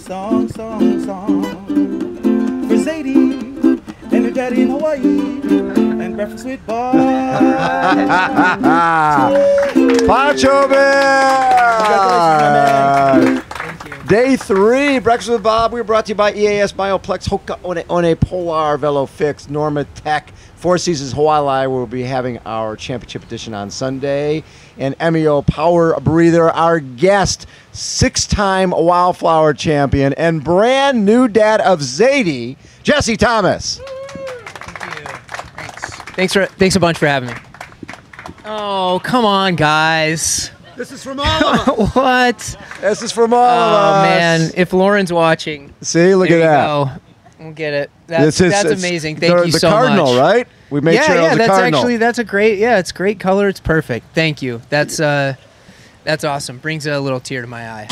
song for Zadie and her daddy in Hawaii and breakfast with Bob. Pancho Man! Day 3, Breakfast with Bob. We were brought to you by EAS Bioplex, Hoka One Polar Velo Fix, Norma Tech, Four Seasons Hawaii. We'll be having our championship edition on Sunday. And MEO Power Breather, our guest, 6-time Wildflower champion and brand new dad of Zadie, Jesse Thomas. Thanks a bunch for having me. Oh, come on, guys. This is from all of us. What? This is from all of us. Oh, man. If Lauren's watching. See, look at that. Go. We'll get it. That's amazing. Thank you so much. The Cardinal, right? We made sure it was a Cardinal. That's a great, it's great color. It's perfect. Thank you. That's awesome. Brings a little tear to my eye.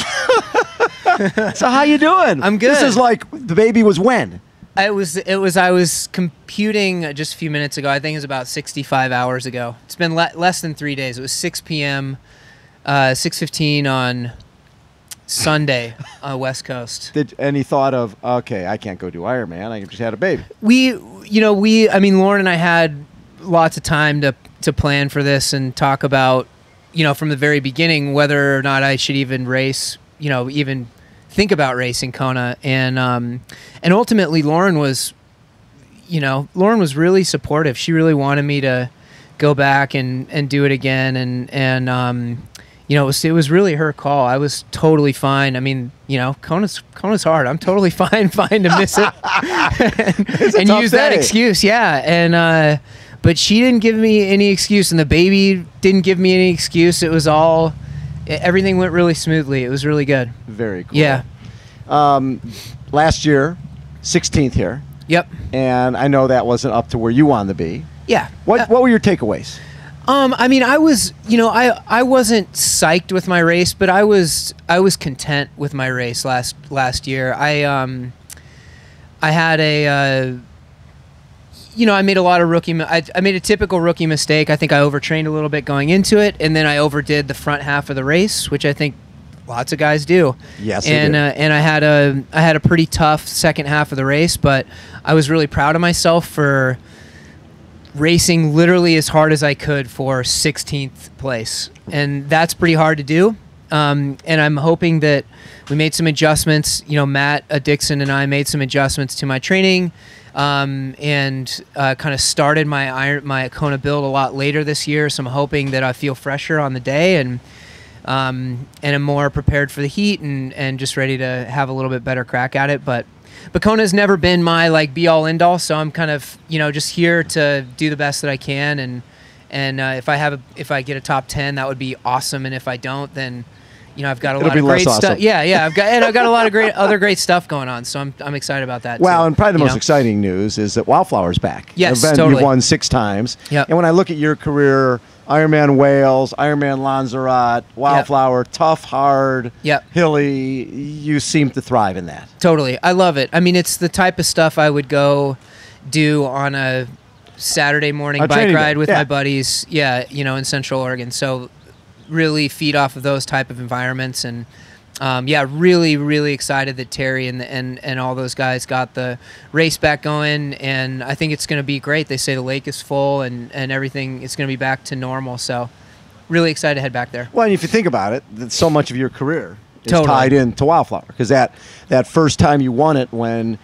So how you doing? I'm good. This is like, the baby was when? I was computing just a few minutes ago. I think it was about 65 hours ago. It's been less than 3 days. It was 6 p.m., 6:15 on Sunday on the West Coast. Did any thought of, okay, I can't go do Ironman. I just had a baby. I mean, Lauren and I had lots of time to plan for this and talk about, from the very beginning, whether or not I should even race, even think about racing Kona. And ultimately Lauren was really supportive. She really wanted me to go back and do it again. And it was really her call. I was totally fine. I mean, Kona's hard. I'm totally fine to miss it and use that excuse. Yeah. And, but she didn't give me any excuse and the baby didn't give me any excuse. It was everything went really smoothly. It was really good. Very cool. Yeah. Last year, 16th here. Yep. And I know that wasn't up to where you wanted to be. Yeah. What were your takeaways? I mean, I was, I wasn't psyched with my race, but I was content with my race last year. I had I made a lot of I made a typical rookie mistake. I think I overtrained a little bit going into it, and then I overdid the front half of the race, which I think lots of guys do. Yes, and I had a pretty tough second half of the race, but I was really proud of myself for racing literally as hard as I could for 16th place, and that's pretty hard to do. And I'm hoping that we made some adjustments. Matt Dixon and I made some adjustments to my training, and kind of started my Kona build a lot later this year. So I'm hoping that I feel fresher on the day and I'm more prepared for the heat and just ready to have a little bit better crack at it. But Kona's never been my be all end all. So I'm kind of just here to do the best that I can. And if I get a top 10, that would be awesome. And if I don't, then I've got a lot of great stuff. Yeah, I've got a lot of other great stuff going on. So I'm excited about that. Well, too, and probably the most exciting news is that Wildflower's back. Yes, totally. totally. You've won 6 times. Yep. And when I look at your career, Ironman Wales, Ironman Lanzarote, Wildflower, tough, hard, hilly, you seem to thrive in that. Totally. I love it. I mean, it's the type of stuff I would go do on a Saturday morning bike ride with my buddies, in Central Oregon. So really feed off of those type of environments. And really, really excited that Terry and all those guys got the race back going, and I think it's going to be great. They say the lake is full and everything, it's going to be back to normal, so really excited to head back there. Well, and if you think about it, so much of your career is totally tied into Wildflower, because that first time you won it when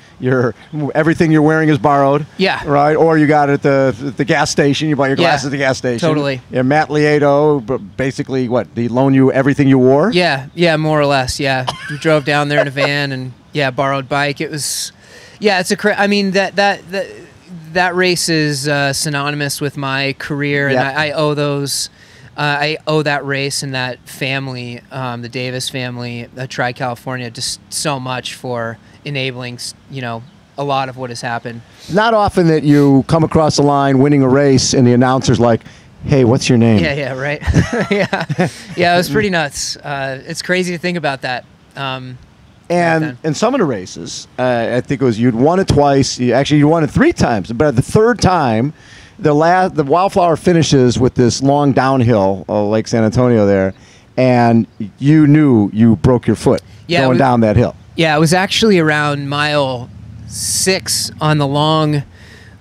everything you're wearing is borrowed, right? Or you got it at the gas station, you bought your glasses at the gas station. Totally. Yeah, Matt Lieto, basically, what, did he loan you everything you wore? Yeah, more or less, yeah. We drove down there in a van and, borrowed bike. It was, it's I mean, that race is synonymous with my career, and I owe those... I owe that race and that family, the Davis family, Tri-California, just so much for enabling, a lot of what has happened. Not often that you come across the line winning a race and the announcer's like, hey, what's your name? Yeah, right. It was pretty nuts. It's crazy to think about that. And in some of the races, I think it was you'd won it twice. You won it 3 times, but at the third time, the Wildflower finishes with this long downhill, Lake San Antonio there, and you knew you broke your foot going down that hill. Yeah, it was actually around mile 6 on the long,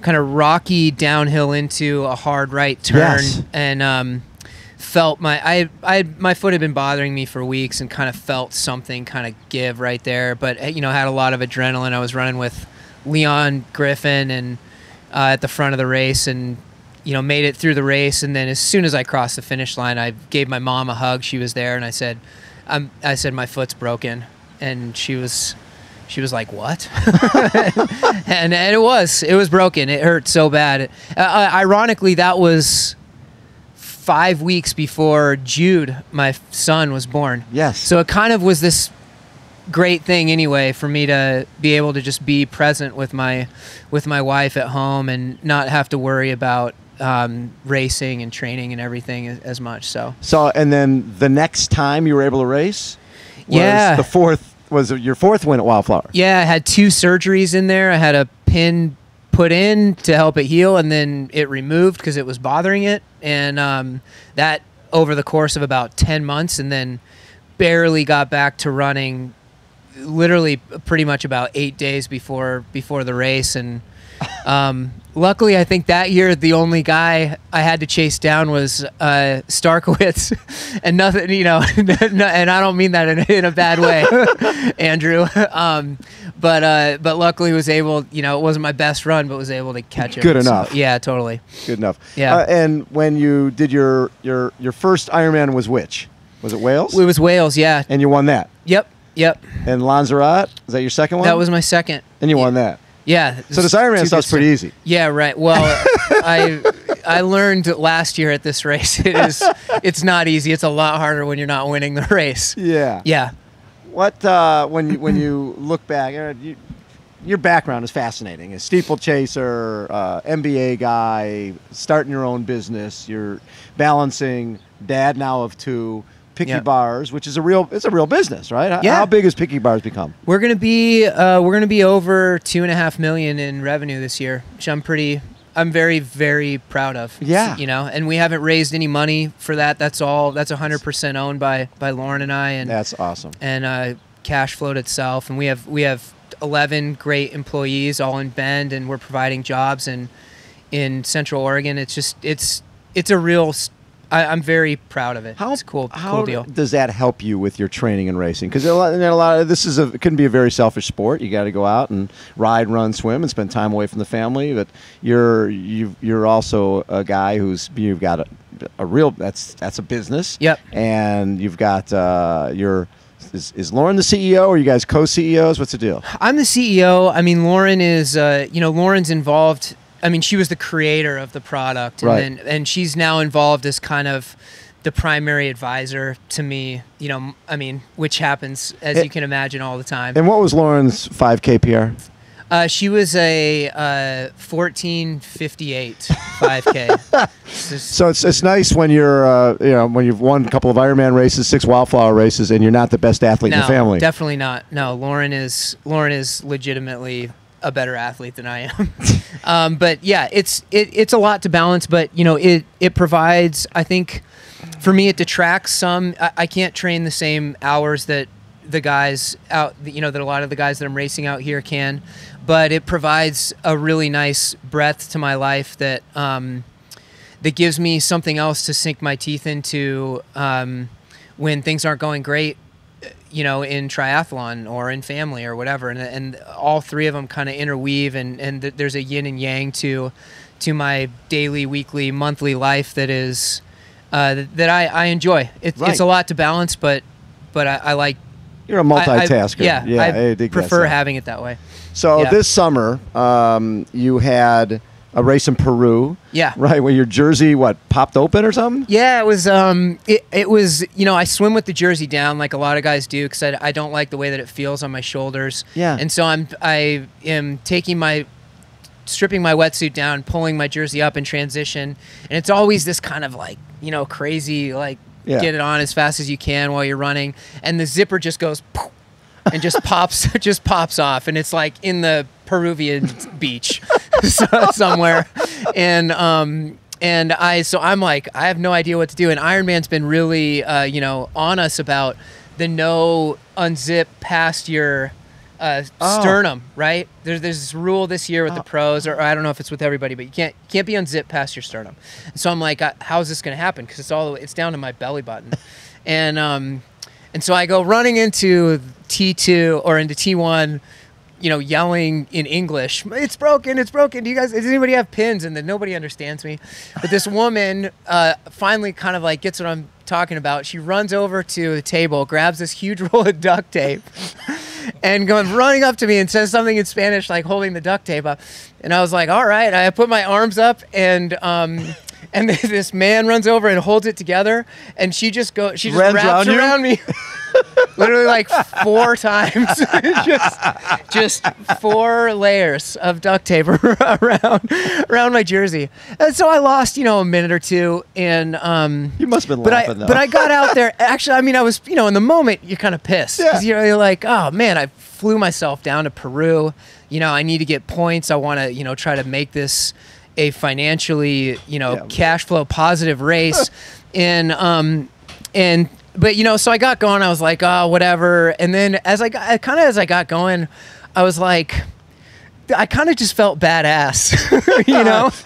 kind of rocky downhill into a hard right turn, Yes. and felt my foot had been bothering me for weeks, and kind of felt something kind of give right there. But had a lot of adrenaline. I was running with Leon Griffin and at the front of the race, and made it through the race. And then as soon as I crossed the finish line, I gave my mom a hug. She was there, and I said, my foot's broken, and she was like, what? and it was broken. It hurt so bad. Ironically, that was 5 weeks before Jude, my son, was born. Yes. So it kind of was this great thing anyway for me to be able to just be present with my wife at home and not have to worry about racing and training and everything as much. So and then the next time you were able to race was Yeah. was your fourth win at Wildflower. Yeah, I had 2 surgeries in there. I had a pin put in to help it heal, and then it removed because it was bothering it. And that over the course of about 10 months, and then barely got back to running literally pretty much about 8 days before the race. And luckily, I think that year the only guy I had to chase down was Starkowitz, and nothing, and I don't mean that in a bad way, Andrew. But luckily was able, it wasn't my best run, but was able to catch it. Good enough. So, yeah, totally. Good enough. Yeah. And when you did your first Ironman was which? Was it Wales? It was Wales, yeah. And you won that. Yep. And Lanzarote, is that your second one? That was my second. And you won that. Yeah. So this Ironman stuff's pretty easy. Yeah, right. Well, I learned last year at this race it's not easy. It's a lot harder when you're not winning the race. Yeah. Yeah. What when you look back, your background is fascinating. A steeplechaser, MBA guy, starting your own business. You're balancing dad now of 2. Picky Bars, which is a real business, right? Yeah. How big has Picky Bars become? We're gonna be over $2.5 million in revenue this year, which I'm very, very proud of. Yeah. And we haven't raised any money for that. That's 100% owned by Lauren and I, and That's awesome. And cash flowed itself, and we have 11 great employees all in Bend, and we're providing jobs in Central Oregon. It's a real. I'm very proud of it. It's a cool deal. How does that help you with your training and racing? Because a lot of this it can be a very selfish sport. You got to go out and ride, run, swim, and spend time away from the family. But you're also a guy you've got a real that's a business. Yep. And you've got is Lauren the CEO, or are you guys co-CEOs? What's the deal? I'm the CEO. I mean, Lauren is Lauren's involved. I mean, she was the creator of the product, and right. and she's now involved as kind of the primary advisor to me. Which happens, as you can imagine, all the time. And what was Lauren's 5K PR? She was a 14:58 5K. So it's nice when you're when you've won a couple of Ironman races, 6 Wildflower races, and you're not the best athlete in the family. Definitely not. No, Lauren is legitimately a better athlete than I am. But yeah, it's a lot to balance, but it provides, I think for me, it detracts some. I can't train the same hours that the guys out, that a lot of the guys that I'm racing out here can, but it provides a really nice breadth to my life that that gives me something else to sink my teeth into when things aren't going great, in triathlon or in family or whatever. And all 3 of them kind of interweave, and there's a yin and yang to my daily, weekly, monthly life that is that I enjoy. It's a lot to balance, but I like. You're a multitasker. I prefer having it that way. So this summer, you had a race in Peru. Yeah. Right, where your jersey, popped open or something? Yeah, it was, it was, I swim with the jersey down like a lot of guys do, because I don't like the way that it feels on my shoulders. Yeah. And so I am stripping my wetsuit down, pulling my jersey up in transition. And it's always this kind of crazy, get it on as fast as you can while you're running. And the zipper just goes poof, and just pops off, and it's like in the Peruvian beach somewhere, and I'm like, I have no idea what to do. And Ironman's been really on us about the no unzip past your sternum, right? There's this rule this year with the pros, or I don't know if it's with everybody, but you can't be unzipped past your sternum. And so I'm like, how is this going to happen? Because it's down to my belly button, and so I go running into T2 or into T1, yelling in English, it's broken. Does anybody have pins? And then nobody understands me. But this woman finally kind of like gets what I'm talking about. She runs over to the table, grabs this huge roll of duct tape, and goes running up to me and says something in Spanish, like holding the duct tape up. And I was like, all right. I put my arms up, and this man runs over and holds it together, and she just wraps around me. Literally like 4 times. just 4 layers of duct tape around my jersey. And so I lost, a minute or two. And you must have been laughing, though. But I got out there. Actually, I mean, I was, in the moment, you're kind of pissed. Because you're like, oh, man, I flew myself down to Peru. I need to get points. I want to, try to make this a financially, cash flow positive race. But so I got going. I was like, oh, whatever. And then as I got going, I was like, I kind of just felt badass,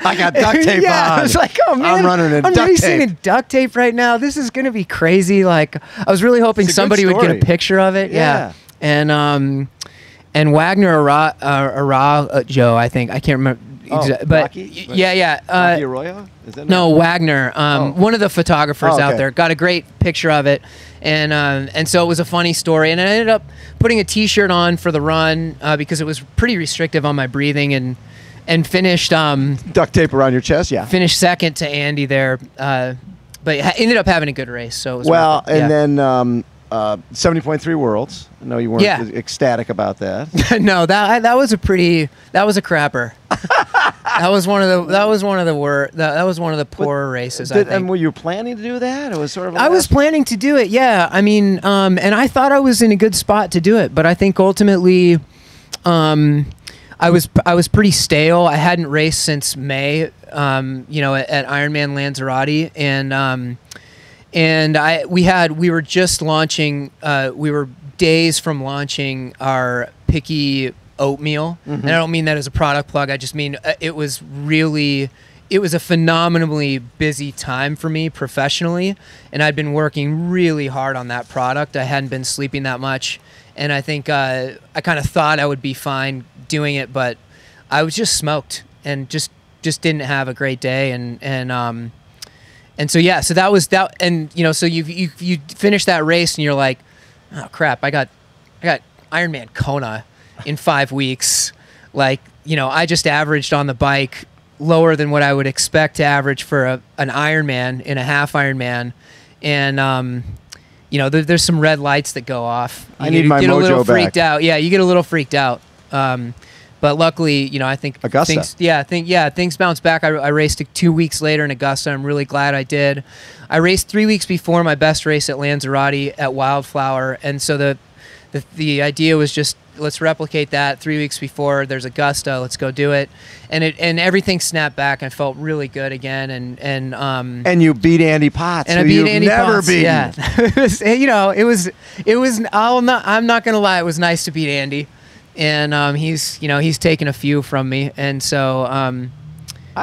I got duct tape on. I was like, oh man, I'm racing in duct tape right now. This is gonna be crazy. Like, I was really hoping somebody would get a picture of it. Yeah. And Wagner Joe, I think, I can't remember. But Rocky? Yeah. Rocky Arroyo? Is that no, Wagner, one of the photographers out there, got a great picture of it, and so it was a funny story. And I ended up putting a T-shirt on for the run because it was pretty restrictive on my breathing, and finished duct tape around your chest. Yeah, finished second to Andy there, but ended up having a good race. So it was then 70.3 Worlds. I know you weren't ecstatic about that. No, that was a crapper. That was one of the poorer races. I think. And were you planning to do that? It was sort of. I was planning to do it. Yeah, I mean, and I thought I was in a good spot to do it, but I think ultimately, I was pretty stale. I hadn't raced since May. At Ironman Lanzarote, and we were just launching. We were days from launching our Picky oatmeal, and I don't mean that as a product plug. I just mean it was a phenomenally busy time for me professionally, and I'd been working really hard on that product. I hadn't been sleeping that much, and I think I kind of thought I would be fine doing it, but I was just smoked and just didn't have a great day, and so that was that, and so you finish that race and you're like, oh crap, I got Ironman Kona in 5 weeks. Like, I just averaged on the bike lower than what I would expect to average for an Ironman in a half Ironman. And, there's some red lights that go off. I need my mojo back. You get a little freaked out. Yeah, you get a little freaked out. But luckily, I think Augusta. Things bounced back. I raced 2 weeks later in Augusta. I'm really glad I did. I raced 3 weeks before my best race at Lanzarote at Wildflower. And so the idea was just, let's replicate that 3 weeks before. There's Augusta. Let's go do it. And everything snapped back. I felt really good again. And you beat Andy Potts. And I beat Andy Potts. Beaten. Yeah. I'm not gonna lie. It was nice to beat Andy, and he's taken a few from me, and so.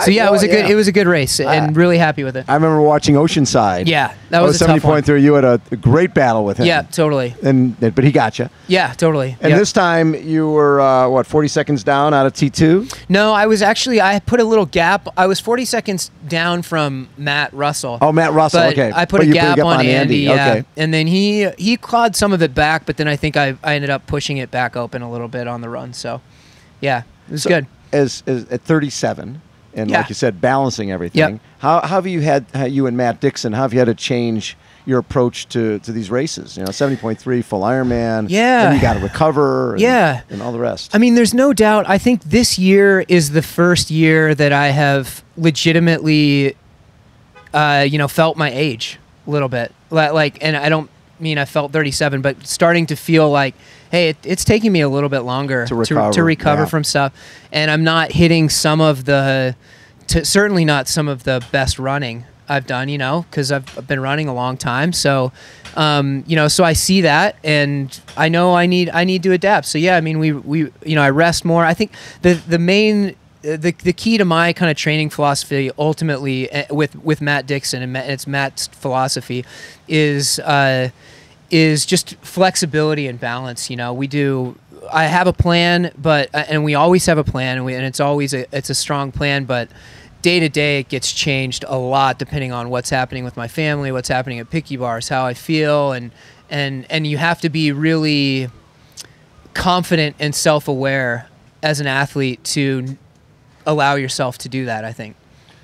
It was a good race, and really happy with it. I remember watching Oceanside. Yeah, that was a tough one. 70.3. You had a great battle with him. Yeah, totally. But he got you. Yeah, totally. And this time you were 40 seconds down out of T2? No, I put a little gap. I was 40 seconds down from Matt Russell. Oh, Matt Russell. But okay. I put a gap on Andy. Yeah. Okay. And then he clawed some of it back, but then I think I ended up pushing it back open a little bit on the run. So, yeah, it was good. As at 37. And like you said, balancing everything. Yep. How have you had, you and Matt Dixon, how have you had to change your approach to these races? 70.3, full Ironman. Yeah. And you got to recover. And all the rest. I mean, there's no doubt. I think this year is the first year that I have legitimately, felt my age a little bit. And I don't mean I felt 37, but starting to feel like, hey, it's taking me a little bit longer to recover from stuff, and I'm not hitting certainly not some of the best running I've done, you know, because I've been running a long time. So, you know, so I see that, and I know I need to adapt. So yeah, I mean, we you know, I rest more. I think the main the key to my kind of training philosophy ultimately with Matt Dixon, and it's Matt's philosophy, is just flexibility and balance. You know, I have a plan, and we always have a plan, and it's always it's a strong plan, but day to day it gets changed a lot depending on what's happening with my family, what's happening at Picky Bars, how I feel, and you have to be really confident and self-aware as an athlete to allow yourself to do that, I think.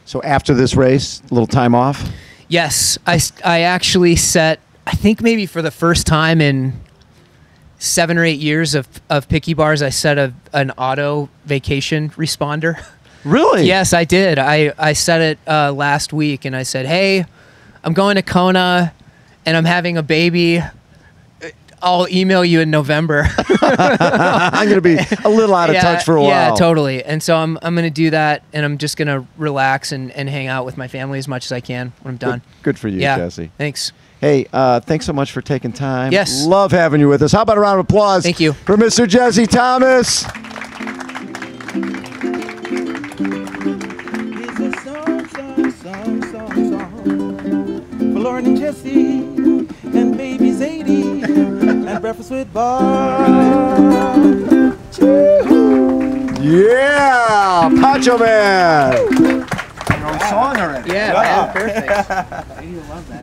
So after this race, a little time off? Yes, I actually set, I think maybe for the first time in 7 or 8 years of Picky Bars, I set an auto vacation responder. Really? Yes, I did. I set it last week, and I said, hey, I'm going to Kona, and I'm having a baby. I'll email you in November. I'm going to be a little out of touch for a while. Yeah, totally. And so I'm going to do that, and I'm just going to relax and hang out with my family as much as I can when I'm done. Good for you, yeah, Jesse. Thanks. Hey, thanks so much for taking time. Yes. Love having you with us. How about a round of applause? Thank you. For Mr. Jesse Thomas. It's a song for Lauren and Jesse and baby Zadie and Breakfast with Bob. Yeah, Pacho Man. Your own song already. Yeah, man, perfect. I love that.